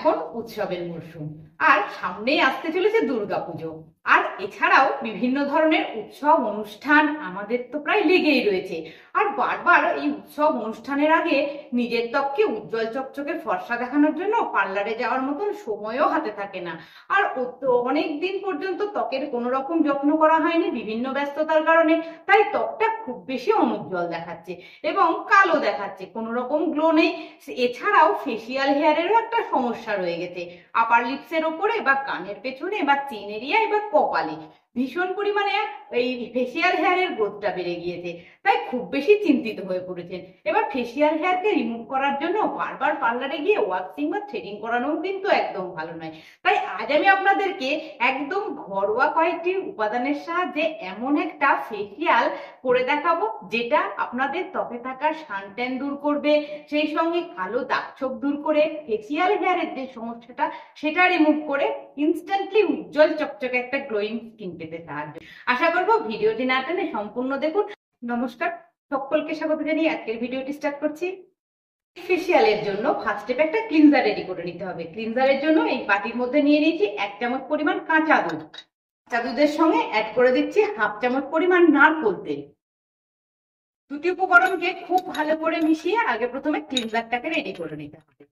এখন উৎসবের মরশুম আর সামনেই আসতে চলেছে দুর্গাপুজো। আর এছাড়াও বিভিন্ন ধরনের উৎসব অনুষ্ঠান আমাদের তো প্রায় লেগেই রয়েছে। আর বারবার এই উৎসব অনুষ্ঠানের আগে নিজের ত্বককে উজ্জ্বল চকচকে ফর্সা দেখানোর জন্য পার্লারে যাওয়ার মতন সময়ও হাতে থাকে না। আর অনেক দিন পর্যন্ত ত্বকের কোনো রকম যত্ন করা হয়নি বিভিন্ন ব্যস্ততার কারণে, তাই ত্বকটা খুব বেশি অনুজ্জ্বল দেখাচ্ছে এবং কালো দেখাচ্ছে, কোনো রকম গ্লো নেই। এছাড়াও ফেসিয়াল হেয়ারেরও একটা সমস্যা রয়ে গেছে, আপার লিপসের ওপরে বা কানের পেছনে বা চিন এরিয়ায় বা কপালে ভীষণ পরিমাণে এই ফেসিয়াল হেয়ারের গ্রোথটা বেড়ে গিয়েছে, তাই খুব বেশি চিন্তিত হয়ে পড়েছেন। এবার ফেসিয়াল হেয়ারকে রিমুভ করার জন্য বারবার পার্লারে গিয়ে ওয়াক্সিং বা থ্রেডিং করানোও কিন্তু একদম ভালো নয়। তাই আজ আমি আপনাদেরকে একদম ঘরোয়া কয়েকটি উপাদানের সাহায্যে এমন একটা ফেসিয়াল করে দেখাবো যেটা আপনাদের ত্বকে থাকা সানট্যান দূর করবে, সেই সঙ্গে কালো দাগ ছোপ দূর করে ফেসিয়াল হেয়ারের যে সমস্যাটা সেটা রিমুভ করে ইনস্ট্যান্টলি উজ্জ্বল চকচকে একটা গ্লোয়িং স্কিন পেতে সাহায্য। আশা করবো ভিডিওটি না টেনে সম্পূর্ণ দেখুন। নমস্কার, সকলকে স্বাগত জানিয়ে আজকের ভিডিওটি স্টার্ট করছি। ফেসিয়ালের জন্য ফার্স্ট স্টেপ একটা ক্লিনজার রেডি করে নিতে হবে। ক্লিনজারের জন্য এই বাটির মধ্যে নিয়ে নিয়েছি 1 চামচ পরিমাণ কাঁচা দুধ। কাঁচা দুধের সঙ্গে অ্যাড করে দিচ্ছি 1/2 চামচ পরিমাণ নারকেল তেল। দুটি উপকরণকে খুব ভালো করে মিশিয়ে আগে প্রথমে ক্লিনজারটাকে রেডি করে নিতে হবে।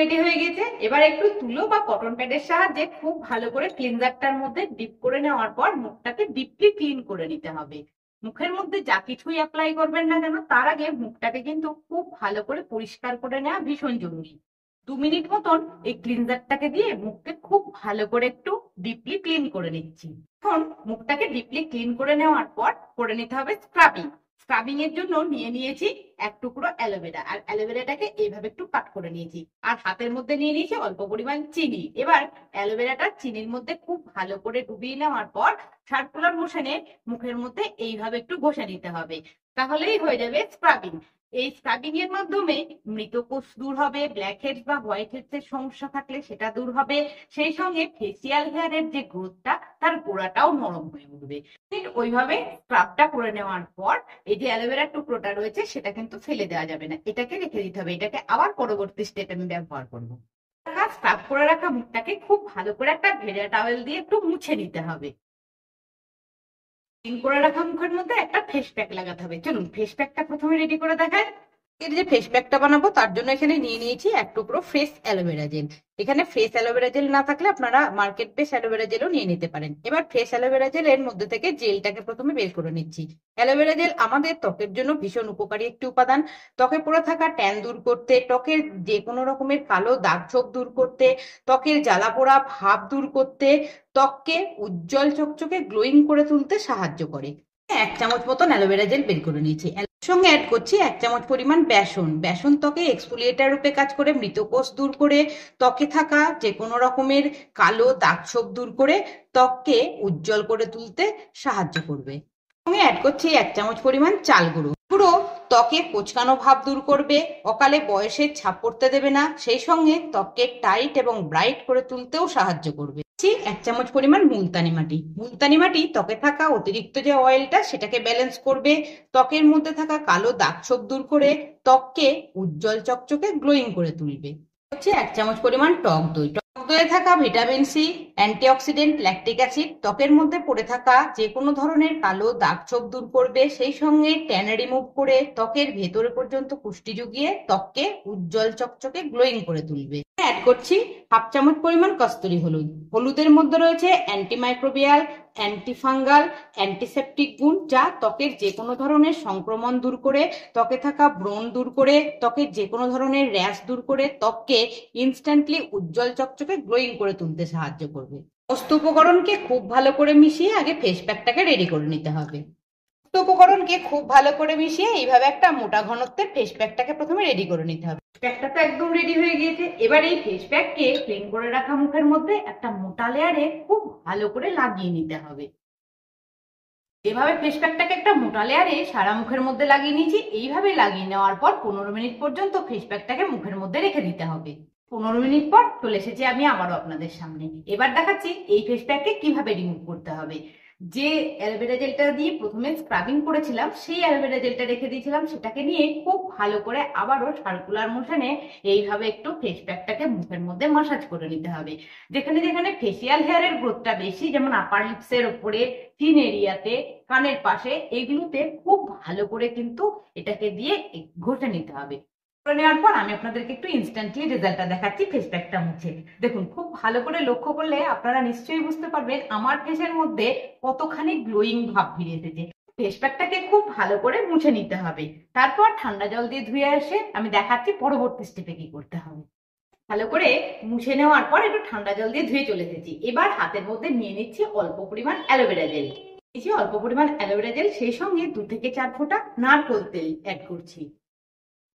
রেডি হয়ে গেছে, এবার একটু তুলো বা কটন প্যাডের সাহায্যে খুব ভালো করে ক্লিনজারটার মধ্যে ডিপ করে নেওয়ার পর মুখটাকে ডিপলি ক্লিন করে নিতে হবে। মুখের মধ্যে যা কিছুই অ্যাপ্লাই করবেন না কেন তার আগে মুখটাকে কিন্তু খুব ভালো করে পরিষ্কার করে নেওয়া ভীষণ জরুরি। 2 মিনিট মতন এই ক্লিনজারটাকে দিয়ে মুখকে খুব ভালো করে একটু ডিপলি ক্লিন করে নিচ্ছি। এখন মুখটাকে ডিপলি ক্লিন করে নেওয়ার পর করে নিতে হবে স্ক্রাবিং। স্ক্রাবিং এর জন্য নিয়ে নিয়েছি 1 টুকরো অ্যালোভেরা, আর অ্যালোভেরাটাকে এইভাবে একটু কাট করে নিয়েছি। আর হাতের মধ্যে নিয়ে নিয়েছি অল্প পরিমাণ চিনি। এবার অ্যালোভেরাটা চিনির মধ্যে খুব ভালো করে ডুবিয়ে নেওয়ার পর সার্কুলার মোশনে মুখের মধ্যে এইভাবে একটু ঘষে নিতে হবে, তাহলেই হয়ে যাবে স্ক্রাবিং। এই স্ক্রাবিং এর মাধ্যমে মৃতকোষ দূর হবে, ব্ল্যাক হেডস বা হোয়াইট হেডস এর সমস্যা থাকলে সেটা দূর হবে, সেই সঙ্গে ফেসিয়াল হেয়ারের যে গ্রোথটা তার গোড়াটাও নরম হয়ে উঠবে। ওইভাবে স্ক্রাবটা করে নেওয়ার পর এই যে অ্যালোভেরার টুকরোটা রয়েছে সেটা কিন্তু ফেলে দেওয়া যাবে না, এটাকে রেখে দিতে হবে। এটাকে আবার পরবর্তী স্টেপে আমি ব্যবহার করবো। স্ক্রাব করে রাখা মুখটাকে খুব ভালো করে একটা ভেজা টাওয়েল দিয়ে একটু মুছে নিতে হবে। ক্লিন করে রাখা মুখের মধ্যে একটা ফেস প্যাক লাগাতে হবে। চলুন ফেস প্যাকটা প্রথমে রেডি করে দেখায়। এর যে ফেস প্যাকটা বানাবো তার জন্য এখানে নিয়ে নিয়েছি 1 টুকরো ফ্রেশ অ্যালোভেরা জেল। এখানে ফ্রেশ অ্যালোভেরা জেল না থাকলে আপনারা মার্কেট বেস অ্যালোভেরা জেলও নিয়ে নিতে পারেন। এবার ফ্রেশ অ্যালোভেরা জেল এর মধ্যে থেকে জেলটাকে প্রথমে বের করে নিচ্ছি। অ্যালোভেরা জেল আমাদের ত্বকের জন্য ভীষণ উপকারী একটি উপাদান। ত্বকে পড়ে থাকা ট্যান দূর করতে, ত্বকের যে কোনো রকমের কালো দাগ ছোপ দূর করতে, ত্বকের জ্বালা পোড়া ভাব দূর করতে, ত্বককে উজ্জ্বল চকচকে গ্লোয়িং করে তুলতে সাহায্য করে। 1 চামচ মতন অ্যালোভেরা জেল বের করে নিয়েছি। সঙ্গে অ্যাড করছি 1 চামচ পরিমাণ বেসন। বেসন ত্বকে এক্সফোলিয়েটার রূপে কাজ করে মৃতকোষ দূর করে, ত্বকে থাকা যে কোনো রকমের কালো দাগ ছোপ দূর করে ত্বককে উজ্জ্বল করে তুলতে সাহায্য করবে। সঙ্গে অ্যাড করছি 1 চামচ পরিমাণ চাল গুঁড়ো। পুরো ত্বকে কোঁচকানো ভাব দূর করবে, অকালে বয়সের ছাপ পড়তে দেবে না, সেই সঙ্গে ত্বককে টাইট এবং ব্রাইট করে তুলতেও সাহায্য করবে। 1 চামচ পরিমাণ মুলতানি মাটি। মুলতানি মাটি ত্বকে থাকা অতিরিক্ত যে অয়েলটা সেটাকে ব্যালেন্স করবে, ত্বকের মধ্যে থাকা কালো দাগ ছোপ দূর করে ত্বককে উজ্জ্বল চকচকে গ্লোয়িং করে তুলবে। 1 চামচ পরিমাণ টক দই। টক দইয়ে থাকা vitamin C, antioxidant, lactic acid ত্বকের মধ্যে পড়ে থাকা যে কোনো ধরনের কালো দাগ ছোপ দূর করবে, সেই সঙ্গে ট্যান রিমুভ করে ত্বকের ভেতরে পর্যন্ত পুষ্টি জুগিয়ে ত্বককে উজ্জ্বল চকচকে গ্লোয়িং করে তুলবে। অ্যাড করছি 1/2 চামচ পরিমাণ কস্তুরি হলুদ। হলুদের মধ্যে রয়েছে অ্যান্টিমাইক্রোবিয়াল, অ্যান্টিফাঙ্গাল, অ্যান্টিসেপটিক গুণ, যা ত্বকের যে কোনো ধরনের সংক্রমণ দূর করে, ত্বকে থাকা ব্রণ দূর করে, ত্বকের যে কোনো ধরনের র্যাশ দূর করে ত্বককে ইনস্ট্যান্টলি উজ্জ্বল চকচকে গ্লোয়িং করে তুলতে সাহায্য করবে। সমস্ত উপকরণকে খুব ভালো করে মিশিয়ে আগে ফেস প্যাকটাকে রেডি করে নিতে হবে। উপকরণকে খুব ভালো করে মিশিয়ে এইভাবে একটা মোটা ঘনত্বের ফেস প্যাকটাকে প্রথমে রেডি করে নিতে হবে। প্যাকটা তো একদম রেডি হয়ে গিয়েছে। এবার এই ফেস প্যাককে ক্লিন করে রাখা মুখের মধ্যে একটা মোটা লেয়ারে খুব ভালো করে লাগিয়ে নিতে হবে। এভাবে ফেস প্যাকটাকে একটা মোটা লেয়ারে সারা মুখের মধ্যে লাগিয়ে নিয়েছি। এইভাবে লাগিয়ে নেওয়ার পর 15 মিনিট পর্যন্ত ফেস প্যাকটাকে মুখের মধ্যে রেখে দিতে হবে। 15 মিনিট পর চলে এসেছি আমি আবারও আপনাদের সামনে। এবার দেখাচ্ছি এই ফেস প্যাককে কিভাবে রিমুভ করতে হবে। যে অ্যালোভেরা জেলটা দিয়ে প্রথমে স্ক্রাবিং করেছিলাম সেই অ্যালোভেরা জেলটা রেখে দিয়েছিলাম, সেটাকে নিয়ে খুব ভালো করে আবারও সার্কুলার মোশনে এইভাবে একটু ফেস প্যাকটাকে মুখের মধ্যে মাসাজ করে নিতে হবে। যেখানে যেখানে ফেসিয়াল হেয়ারের গ্রোথটা বেশি, যেমন আপার লিপসের ওপরে, চিন এরিয়াতে, কানের পাশে, এগুলোতে খুব ভালো করে কিন্তু এটাকে দিয়ে ঘষে নিতে হবে। করে নেওয়ার পর আমি আপনাদেরকে একটু ইনস্ট্যান্টলি রেজাল্টটা দেখাচ্ছি ফেস প্যাকটা মুছে। দেখুন, খুব ভালো করে লক্ষ্য করলে আপনারা নিশ্চয়ই বুঝতে পারবেন আমার ফেসের মধ্যে কতখানি গ্লোয়িং ভাব ফিরে এসেছে। ফেস প্যাকটাকে খুব ভালো করে মুছে নিতে হবে, তারপর ঠান্ডা জল দিয়ে ধুয়ে এসে আমি দেখাচ্ছি পরবর্তী স্টেপে কি করতে হবে। ভালো করে মুছে নেওয়ার পর একটু ঠান্ডা জল দিয়ে ধুয়ে চলে এসেছি। এবার হাতের মধ্যে নিয়ে নিচ্ছি অল্প পরিমাণ অ্যালোভেরা জেল। নিয়েছি অল্প পরিমাণ অ্যালোভেরা জেল, সেই সঙ্গে 2 থেকে 4 ফোঁটা নারকেল তেল অ্যাড করছি।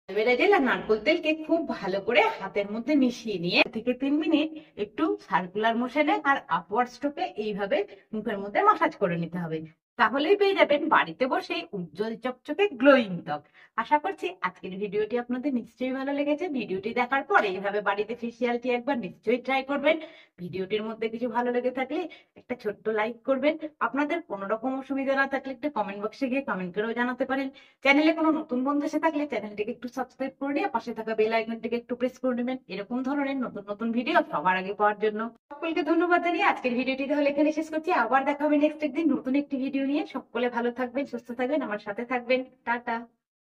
অ্যালোভেরা জেল আর নারকেল তেলকে খুব ভালো করে হাতের মধ্যে মিশিয়ে নিয়ে 2 থেকে 3 মিনিট একটু সার্কুলার মোশনে আর আপওয়ার্ড স্ট্রোকে এইভাবে মুখের মধ্যে মাসাজ করে নিতে হবে। তাহলেই পেয়ে যাবেন বাড়িতে বসে উজ্জ্বল চকচকে গ্লোয়িং ত্বক। আশা করছি আজকের ভিডিওটি আপনাদের নিশ্চয়ই ভালো লেগেছে। ভিডিওটি দেখার পর এইভাবে বাড়িতে ফেসিয়ালটি একবার নিশ্চয়ই ট্রাই করবেন। ভিডিওটির মধ্যে কিছু ভালো লেগে থাকলে একটা ছোট্ট লাইক করবেন। আপনাদের কোনো রকম অসুবিধা না থাকলে একটা কমেন্ট বক্সে গিয়ে কমেন্ট করেও জানাতে পারেন। চ্যানেলে কোনো নতুন বন্ধু এসে থাকলে চ্যানেলটিকে একটু সাবস্ক্রাইব করে নিয়ে পাশে থাকা বেল আইকনটিকে একটু প্রেস করে নেবেন, এরকম ধরনের নতুন নতুন ভিডিও সবার আগে পাওয়ার জন্য। সকলকে ধন্যবাদ জানিয়ে আজকের ভিডিওটি তাহলে এখানে শেষ করছি। আবার দেখা হবে নেক্সট একদিন নতুন একটি ভিডিও নিয়ে। সকলে ভালো থাকবেন, সুস্থ থাকবেন, আমার সাথে থাকবেন। টাটা।